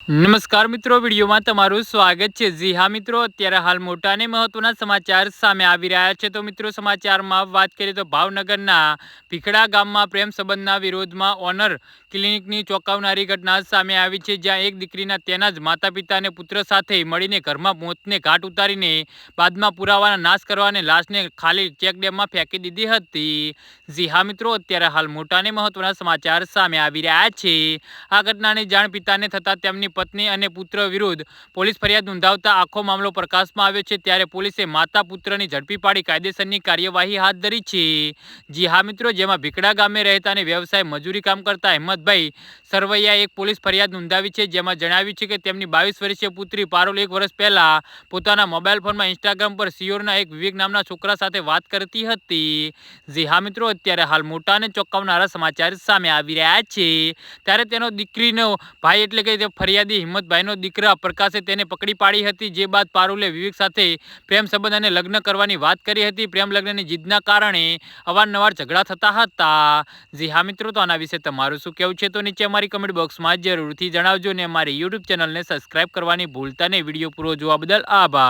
નમસ્કાર મિત્રો, વિડીયોમાં તમારું સ્વાગત છે। જી હા મિત્રો, અત્યારે હાલ મોટા અને મહત્વના સમાચાર સામે આવી રહ્યા છે। તો મિત્રો, સમાચારમાં વાત કરીએ તો ભાવનગરના ભીખડા ગામમાં પ્રેમ સંબંધના વિરોધમાં ઓનર ક્લિનિકની ચોંકાવનારી ઘટના સામે આવી છે, જ્યાં એક દીકરીના તેના જ માતા પિતા અને પુત્ર સાથે મળીને ઘરમાં મોતને ઘાટ ઉતારીને બાદમાં પુરાવાના નાશ કરવા અને લાશને ખાલી ચેક ડેમમાં ફેંકી દીધી હતી। જી હા મિત્રો, અત્યારે હાલ મોટા અને મહત્વના સમાચાર સામે આવી રહ્યા છે। આ ઘટનાની જાણ પિતાને થતાં તેમની પત્ની અને પુત્ર વિરુદ્ધ પોલીસ ફરિયાદ નોંધાવતા આખો મામલો પ્રકાશમાં આવ્યો છે। ત્યારે પોલીસે માતા પુત્રની ઝડપી પાડી કાયદેસરની કાર્યવાહી હાથ ધરી છે। જી હા મિત્રો, જેમાં ભીખડા ગામે રહેતા અને વ્યવસાય મજૂરી કામ કરતા હિંમતભાઈ સરવૈયાએ એક પોલીસ ફરિયાદ નોંધાવી છે, જેમાં જણાવ્યું છે કે તેમની 22 વર્ષીય પુત્રી પારુલ 1 વર્ષ પહેલા પોતાના મોબાઈલ ફોનમાં ઇન્સ્ટાગ્રામ પર સિયોરના એક વિવેક નામના છોકરા સાથે વાત કરતી હતી। જી હા મિત્રો, અત્યારે હાલ મોટા અને ચોંકાવનારા સમાચાર સામે આવી રહ્યા છે। ત્યારે તેનો દીકરીનો ભાઈ એટલે કે ફરિયાદી હિંમતભાઈનો દીકરા પ્રકાશે તેને પકડી પાડી હતી, જે બાદ પારુલે વિવેક સાથે પ્રેમ સંબંધ અને લગ્ન કરવાની વાત કરી હતી। પ્રેમ લગ્નની જીદના કારણે અવારનવાર ઝઘડા થતા હતા। જી હા મિત્રો, તો આના વિશે તમારું શું કહેવું છે તો નીચે અમારી કમેન્ટ બોક્સમાં જરૂરથી જણાવજો અને અમારી યુટ્યુબ ચેનલને સબસ્ક્રાઈબ કરવાની ભૂલતા નહીં। વિડીયો પૂરો જોવા બદલ આભાર।